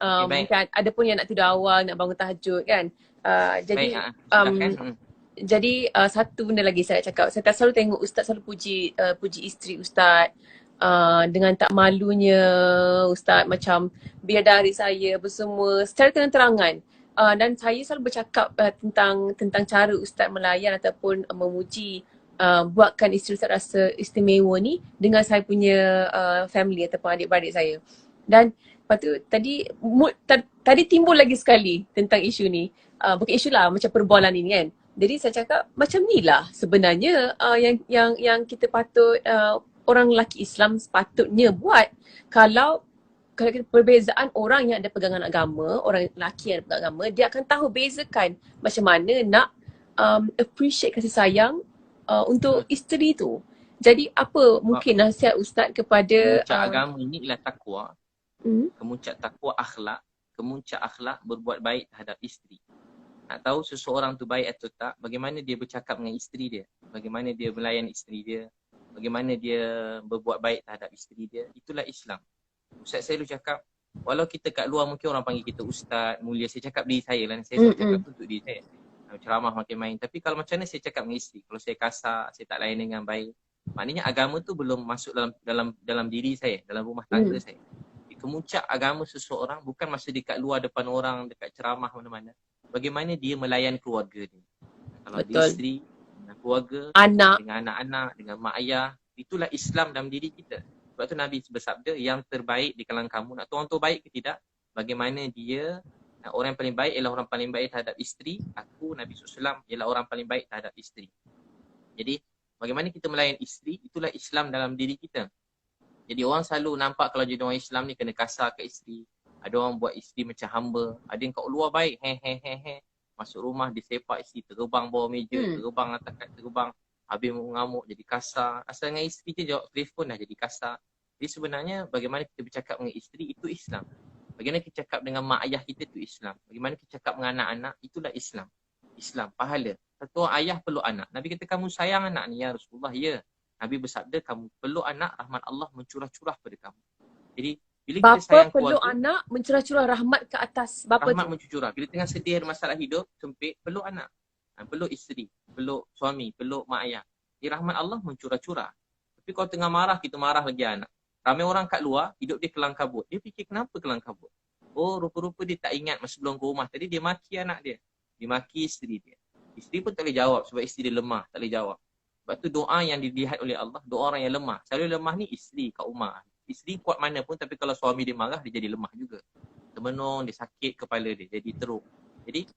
Okay, baik. Mungkin ada pun yang nak tidur awal, nak bangun tahajud kan. Baik, Jadi silakan. satu benda lagi saya cakap, saya tak selalu tengok Ustaz selalu puji isteri Ustaz, dengan tak malunya Ustaz macam bidadari saya apa semua secara terang-terangan. Dan saya selalu bercakap tentang cara Ustaz melayan ataupun memuji, buatkan isteri Ustaz rasa istimewa ni dengan saya punya family ataupun adik-beradik saya. Dan lepas tu tadi timbul lagi sekali tentang isu ni. Bukan isu lah, macam perbualan ini kan. Jadi saya cakap macam ni lah sebenarnya yang kita patut, orang lelaki Islam sepatutnya buat. Kalau kita perbezaan orang yang ada pegangan agama, orang lelaki yang ada pegangan agama, dia akan tahu bezakan macam mana nak appreciate kasih sayang untuk isteri tu. Jadi apa mungkin nasihat Ustaz kepada Kemuncak agama ini ialah takwa. hmm? Kemuncak takwa akhlak. Kemuncak akhlak berbuat baik terhadap isteri. Nak tahu seseorang tu baik atau tak, bagaimana dia bercakap dengan isteri dia, bagaimana dia melayan isteri dia, bagaimana dia berbuat baik terhadap isteri dia, itulah Islam. Ustaz saya dulu cakap, walau kita kat luar mungkin orang panggil kita ustaz, mulia, saya cakap diri saya lah, saya selalu cakap tu untuk diri saya. Ceramah makin main, tapi kalau macam mana saya cakap dengan isteri, kalau saya kasar, saya tak layan dengan baik, maknanya agama tu belum masuk dalam diri saya, dalam rumah tangga saya. Kemuncak agama seseorang bukan masa dia kat luar depan orang, dekat ceramah mana-mana. Bagaimana dia melayan keluarga dia. Kalau dia isteri, dengan keluarga, dengan anak-anak, dengan mak ayah, itulah Islam dalam diri kita. Sebab tu Nabi bersabda, yang terbaik di kalangan kamu, nak tahu orang tu baik ke tidak, bagaimana dia, orang yang paling baik ialah orang paling baik terhadap isteri, aku Nabi SAW ialah orang paling baik terhadap isteri. Jadi bagaimana kita melayan isteri, itulah Islam dalam diri kita. Jadi orang selalu nampak kalau jadi orang Islam ni kena kasar ke isteri. Ada orang buat isteri macam hamba. Ada yang kat luar baik, masuk rumah dia sepak isteri, terbang bawah meja, terbang atas kat terbang, habis mengamuk jadi kasar. Asal dengan isteri je jawab telefon dah jadi kasar. Jadi sebenarnya bagaimana kita bercakap dengan isteri itu Islam. Bagaimana kita cakap dengan mak ayah kita itu Islam. Bagaimana kita cakap dengan anak-anak itulah Islam. Islam, pahala. Satu orang ayah peluk anak. Nabi kata kamu sayang anak ni ya Rasulullah, ya. Nabi bersabda kamu peluk anak, rahmat Allah mencurah-curah pada kamu. Jadi bila kita sayang peluk keluarga, anak mencurah-curah rahmat ke atas bapa rahmat tu. mencurah. Bila tengah sedih ada masalah hidup, sempit, peluk anak. Peluk isteri, peluk suami, peluk mak ayah. Jadi rahmat Allah mencurah-curah. Tapi kalau tengah marah, kita marah lagi anak. Ramai orang kat luar, hidup dia kelang kabut. Dia fikir kenapa kelang kabut? Oh, rupa-rupa dia tak ingat masa sebelum ke rumah. Tadi dia maki anak dia. Dia maki isteri dia. Isteri pun tak boleh jawab sebab isteri dia lemah, tak boleh jawab. Sebab tu doa yang dilihat oleh Allah, doa orang yang lemah. Selalu lemah ni isteri kat rumah. Isteri kuat mana pun, tapi kalau suami dia marah, dia jadi lemah juga. Termenung, dia sakit kepala dia, jadi teruk. Jadi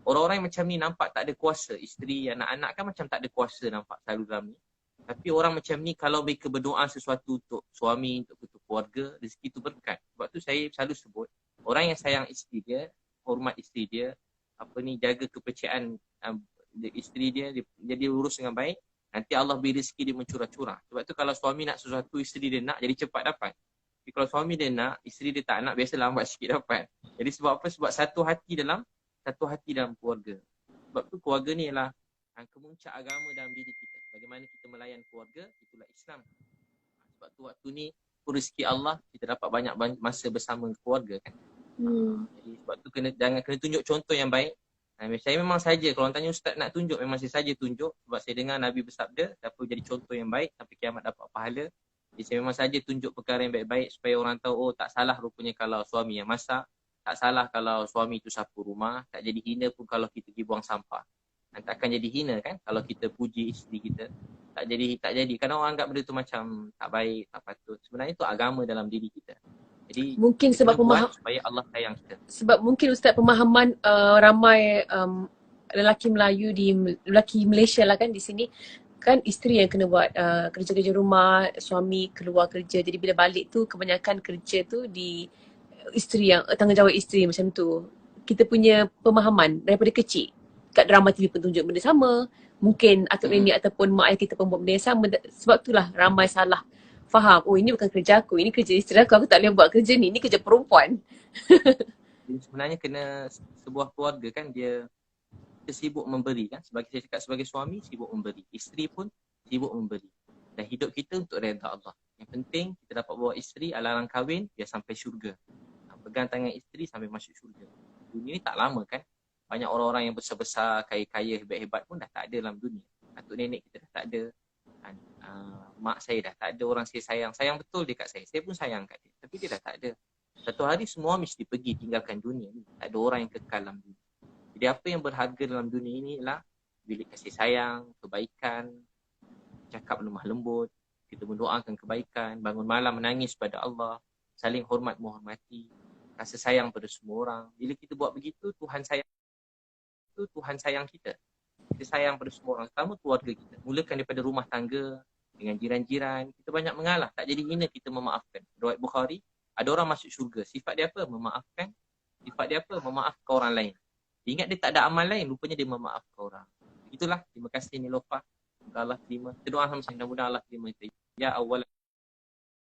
orang-orang yang macam ni nampak tak ada kuasa. Isteri, anak-anak kan macam tak ada kuasa nampak selalu dalam ni. Tapi orang macam ni kalau mereka berdoa sesuatu untuk suami, untuk keluarga, rezeki tu berkat. Sebab tu saya selalu sebut, orang yang sayang isteri dia, hormat isteri dia, jaga kepercayaan isteri dia dia urus dengan baik, nanti Allah beri rezeki dia mencurah-curah. Sebab tu kalau suami nak sesuatu, isteri dia nak, jadi cepat dapat. Tapi kalau suami dia nak, isteri dia tak nak, biasa lambat sikit dapat. Jadi sebab apa? Sebab satu hati dalam keluarga. Sebab tu keluarga ni ialah kemuncak agama dalam diri kita. Bagaimana kita melayan keluarga, itulah Islam. Sebab tu waktu ni rezeki Allah, kita dapat banyak masa bersama keluarga kan. Jadi sebab tu jangan kena tunjuk contoh yang baik. Saya memang saja, kalau orang tanya ustaz nak tunjuk, memang saya saja tunjuk. Sebab saya dengar Nabi bersabda, siapa jadi contoh yang baik sampai kiamat dapat pahala. Jadi saya memang saja tunjuk perkara yang baik-baik supaya orang tahu, oh tak salah rupanya kalau suami yang masak, tak salah kalau suami tu sapu rumah, tak jadi hina pun kalau kita pergi buang sampah. Dan takkan jadi hina kan kalau kita puji isteri kita. Tak jadi. Kadang orang anggap benda tu macam tak baik, tak patut. Sebenarnya itu agama dalam diri kita. Jadi mungkin kita sebab buat supaya Allah sayang kita. Sebab mungkin Ustaz pemahaman ramai lelaki Melayu lelaki Malaysia lah kan di sini kan, isteri yang kena buat kerja-kerja rumah, suami keluar kerja. Jadi bila balik tu kebanyakan kerja tu di isteri yang tanggungjawab isteri macam tu. Kita punya pemahaman daripada kecil kat drama TV pun tunjuk benda sama. Mungkin atuk nenek ataupun mak ayah kita pun buat benda yang sama. Sebab itulah ramai salah faham, oh ini bukan kerja aku, ini kerja isteri aku tak boleh buat kerja ni kerja perempuan. Jadi sebenarnya kena sebuah keluarga kan dia sibuk memberi kan. Saya cakap sebagai suami sibuk memberi, isteri pun sibuk memberi. Dan hidup kita untuk redha Allah. Yang penting kita dapat bawa isteri alaran kahwin biar sampai syurga. pegang tangan isteri sampai masuk syurga. Dunia ni tak lama kan. Banyak orang-orang yang besar-besar, kaya-kaya, hebat-hebat pun dah tak ada dalam dunia. Atuk nenek kita dah tak ada. Mak saya dah tak ada. Orang saya sayang. Sayang betul dekat saya. Saya pun sayang kat dia. Tapi dia dah tak ada. Satu hari semua mesti pergi tinggalkan dunia ni. Tak ada orang yang kekal dalam dunia. Jadi apa yang berharga dalam dunia ini ialah bilik kasih sayang, kebaikan, cakap lemah lembut, kita mendoakan kebaikan, bangun malam menangis pada Allah, saling hormat menghormati, rasa sayang pada semua orang. Bila kita buat begitu, Tuhan sayang kita. Kita sayang pada semua orang. Pertama keluarga kita. Mulakan daripada rumah tangga, dengan jiran-jiran. Kita banyak mengalah. Tak jadi hina kita memaafkan. Riwayat Bukhari, ada orang masuk syurga. Sifat dia apa? Memaafkan. Sifat dia apa? Memaafkan orang lain. Dia ingat dia tak ada amal lain. Rupanya dia memaafkan orang. Itulah. Terima kasih Nilofa. Semoga Allah terima. Kita doa sama-sama. Mudah-mudahan Allah terima kita. Ya awal.